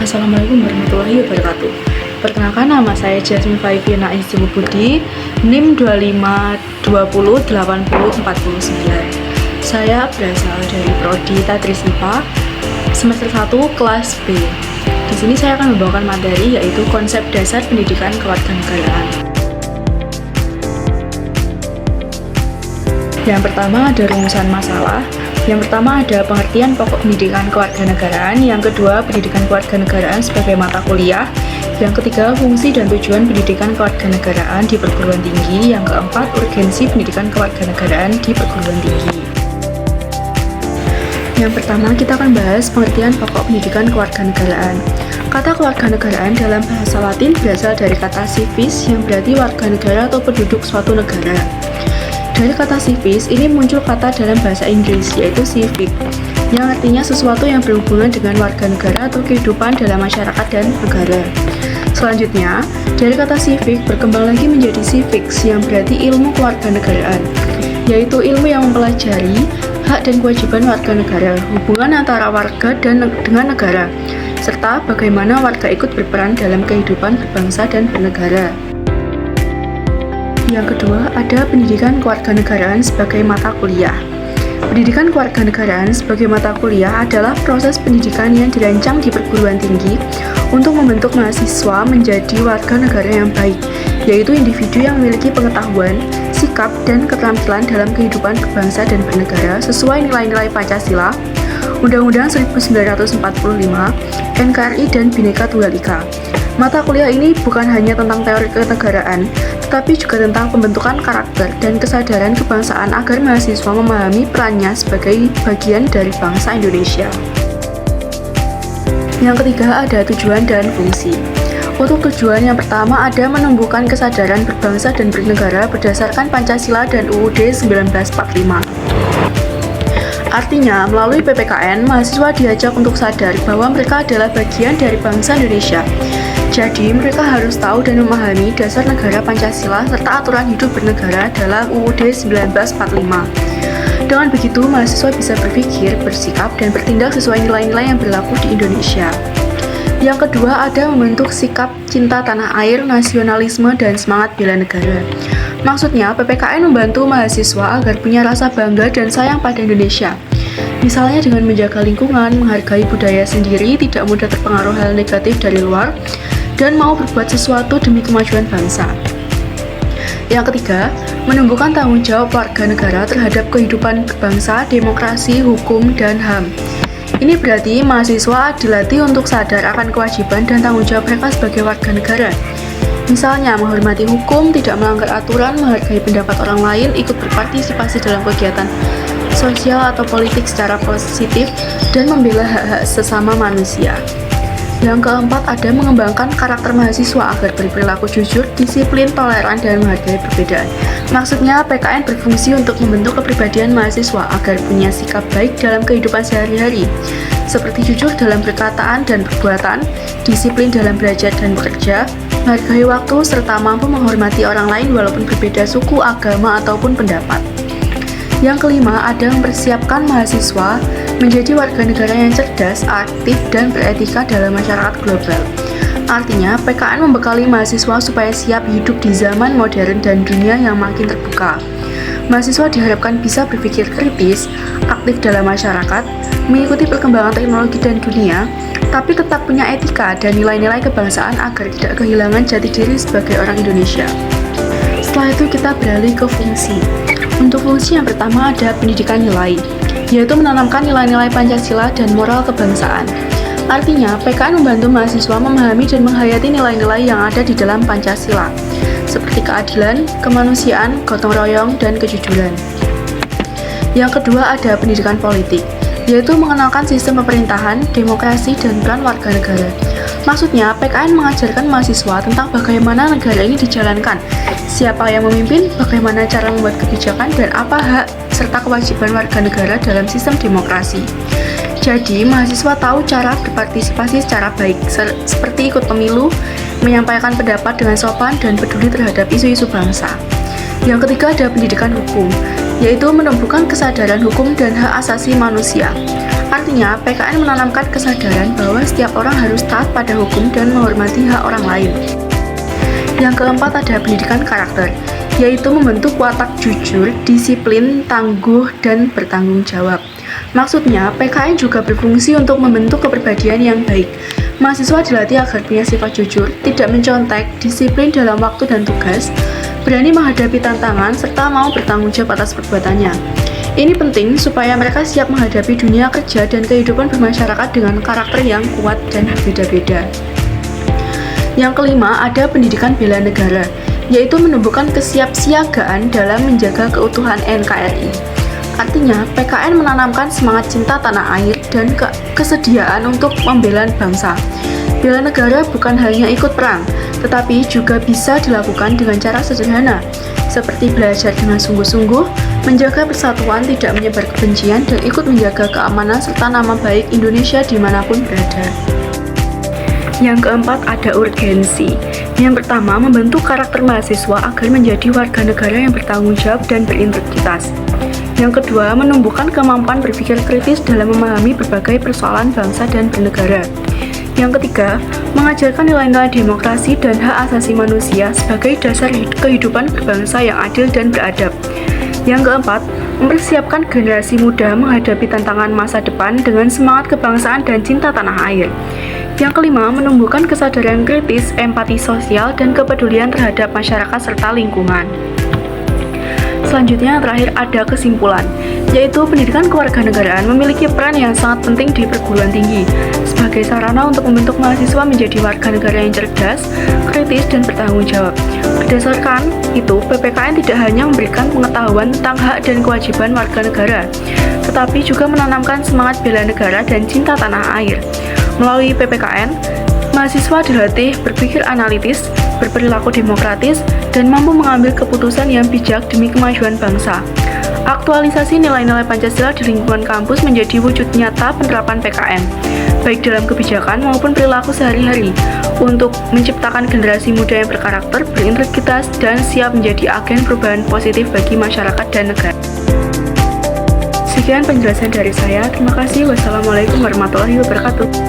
Assalamualaikum warahmatullahi wabarakatuh. Perkenalkan, nama saya Jasmine Faivina Izzumbudi, NIM 25208049. Saya berasal dari Prodi Tadris IPA semester 1 kelas B. Di sini saya akan membawakan materi yaitu konsep dasar pendidikan kewarganegaraan. Yang pertama ada rumusan masalah. Yang pertama ada pengertian pokok pendidikan kewarganegaraan. Yang kedua, pendidikan kewarganegaraan sebagai mata kuliah. Yang ketiga, fungsi dan tujuan pendidikan kewarganegaraan di perguruan tinggi. Yang keempat, urgensi pendidikan kewarganegaraan di perguruan tinggi. Yang pertama, kita akan bahas pengertian pokok pendidikan kewarganegaraan. Kata kewarganegaraan dalam bahasa Latin berasal dari kata civis yang berarti warga negara atau penduduk suatu negara. Dari kata civis, ini muncul kata dalam bahasa Inggris, yaitu civic, yang artinya sesuatu yang berhubungan dengan warga negara atau kehidupan dalam masyarakat dan negara. Selanjutnya, dari kata civic berkembang lagi menjadi civics, yang berarti ilmu kewarganegaraan, yaitu ilmu yang mempelajari hak dan kewajiban warga negara, hubungan antara warga dengan negara, serta bagaimana warga ikut berperan dalam kehidupan berbangsa dan bernegara. Yang kedua, ada pendidikan kewarganegaraan sebagai mata kuliah. Pendidikan kewarganegaraan sebagai mata kuliah adalah proses pendidikan yang dirancang di perguruan tinggi untuk membentuk mahasiswa menjadi warga negara yang baik, yaitu individu yang memiliki pengetahuan, sikap, dan keterampilan dalam kehidupan berbangsa dan bernegara sesuai nilai-nilai Pancasila, Undang-Undang 1945, NKRI, dan Bhinneka Tunggal Ika. Mata kuliah ini bukan hanya tentang teori kenegaraan, tetapi juga tentang pembentukan karakter dan kesadaran kebangsaan agar mahasiswa memahami perannya sebagai bagian dari bangsa Indonesia. Yang ketiga ada tujuan dan fungsi. Untuk tujuan yang pertama ada menumbuhkan kesadaran berbangsa dan bernegara berdasarkan Pancasila dan UUD 1945. Artinya, melalui PPKN, mahasiswa diajak untuk sadar bahwa mereka adalah bagian dari bangsa Indonesia. Jadi, mereka harus tahu dan memahami dasar negara Pancasila serta aturan hidup bernegara dalam UUD 1945. Dengan begitu, mahasiswa bisa berpikir, bersikap, dan bertindak sesuai nilai-nilai yang berlaku di Indonesia. Yang kedua, ada membentuk sikap cinta tanah air, nasionalisme, dan semangat bela negara. Maksudnya, PPKN membantu mahasiswa agar punya rasa bangga dan sayang pada Indonesia. Misalnya dengan menjaga lingkungan, menghargai budaya sendiri, tidak mudah terpengaruh hal negatif dari luar, dan mau berbuat sesuatu demi kemajuan bangsa. Yang ketiga, menumbuhkan tanggung jawab warga negara terhadap kehidupan berbangsa, demokrasi, hukum, dan HAM. Ini berarti mahasiswa dilatih untuk sadar akan kewajiban dan tanggung jawab mereka sebagai warga negara. Misalnya, menghormati hukum, tidak melanggar aturan, menghargai pendapat orang lain, ikut berpartisipasi dalam kegiatan sosial atau politik secara positif, dan membela hak-hak sesama manusia. Yang keempat, ada mengembangkan karakter mahasiswa agar berperilaku jujur, disiplin, toleran, dan menghargai perbedaan. Maksudnya, PKN berfungsi untuk membentuk kepribadian mahasiswa agar punya sikap baik dalam kehidupan sehari-hari, seperti jujur dalam perkataan dan perbuatan, disiplin dalam belajar dan bekerja, menghargai waktu, serta mampu menghormati orang lain walaupun berbeda suku, agama, ataupun pendapat. Yang kelima, ada mempersiapkan mahasiswa menjadi warga negara yang cerdas, aktif, dan beretika dalam masyarakat global. Artinya, PKN membekali mahasiswa supaya siap hidup di zaman modern dan dunia yang makin terbuka. Mahasiswa diharapkan bisa berpikir kritis, aktif dalam masyarakat, mengikuti perkembangan teknologi dan dunia, tapi tetap punya etika dan nilai-nilai kebangsaan agar tidak kehilangan jati diri sebagai orang Indonesia. Setelah itu kita beralih ke fungsi. Untuk fungsi yang pertama ada pendidikan nilai, yaitu menanamkan nilai-nilai Pancasila dan moral kebangsaan. Artinya, PKN membantu mahasiswa memahami dan menghayati nilai-nilai yang ada di dalam Pancasila, seperti keadilan, kemanusiaan, gotong royong, dan kejujuran. Yang kedua ada pendidikan politik, yaitu mengenalkan sistem pemerintahan, demokrasi, dan peran warga negara. Maksudnya, PKN mengajarkan mahasiswa tentang bagaimana negara ini dijalankan, siapa yang memimpin, bagaimana cara membuat kebijakan, dan apa hak serta kewajiban warga negara dalam sistem demokrasi. Jadi, mahasiswa tahu cara berpartisipasi secara baik, seperti ikut pemilu, menyampaikan pendapat dengan sopan, dan peduli terhadap isu-isu bangsa. Yang ketiga ada pendidikan hukum, yaitu menumbuhkan kesadaran hukum dan hak asasi manusia. Artinya, PKN menanamkan kesadaran bahwa setiap orang harus taat pada hukum dan menghormati hak orang lain. Yang keempat ada pendidikan karakter, yaitu membentuk watak jujur, disiplin, tangguh, dan bertanggung jawab. Maksudnya, PKN juga berfungsi untuk membentuk kepribadian yang baik. Mahasiswa dilatih agar punya sifat jujur, tidak mencontek, disiplin dalam waktu dan tugas, berani menghadapi tantangan, serta mau bertanggung jawab atas perbuatannya. Ini penting supaya mereka siap menghadapi dunia kerja dan kehidupan bermasyarakat dengan karakter yang kuat dan berbeda-beda. Yang kelima, ada pendidikan bela negara, yaitu menumbuhkan kesiapsiagaan dalam menjaga keutuhan NKRI. Artinya, PKN menanamkan semangat cinta tanah air dan kesediaan untuk membela bangsa. Bela negara bukan hanya ikut perang, tetapi juga bisa dilakukan dengan cara sederhana, seperti belajar dengan sungguh-sungguh, menjaga persatuan, tidak menyebar kebencian, dan ikut menjaga keamanan serta nama baik Indonesia dimanapun berada. Yang keempat ada urgensi. Yang pertama, membentuk karakter mahasiswa agar menjadi warga negara yang bertanggung jawab dan berintegritas. Yang kedua, menumbuhkan kemampuan berpikir kritis dalam memahami berbagai persoalan bangsa dan bernegara. Yang ketiga, mengajarkan nilai-nilai demokrasi dan hak asasi manusia sebagai dasar kehidupan berbangsa yang adil dan beradab. Yang keempat, mempersiapkan generasi muda menghadapi tantangan masa depan dengan semangat kebangsaan dan cinta tanah air. Yang kelima, menumbuhkan kesadaran kritis, empati sosial, dan kepedulian terhadap masyarakat serta lingkungan. Selanjutnya, yang terakhir ada kesimpulan, yaitu pendidikan kewarganegaraan memiliki peran yang sangat penting di perguruan tinggi sebagai sarana untuk membentuk mahasiswa menjadi warga negara yang cerdas, kritis, dan bertanggung jawab. Berdasarkan itu, PPKN tidak hanya memberikan pengetahuan tentang hak dan kewajiban warga negara, tetapi juga menanamkan semangat bela negara dan cinta tanah air. Melalui PPKN, mahasiswa dilatih berpikir analitis, berperilaku demokratis, dan mampu mengambil keputusan yang bijak demi kemajuan bangsa. Aktualisasi nilai-nilai Pancasila di lingkungan kampus menjadi wujud nyata penerapan PKN, baik dalam kebijakan maupun perilaku sehari-hari, untuk menciptakan generasi muda yang berkarakter, berintegritas, dan siap menjadi agen perubahan positif bagi masyarakat dan negara. Sekian penjelasan dari saya. Terima kasih. Wassalamualaikum warahmatullahi wabarakatuh.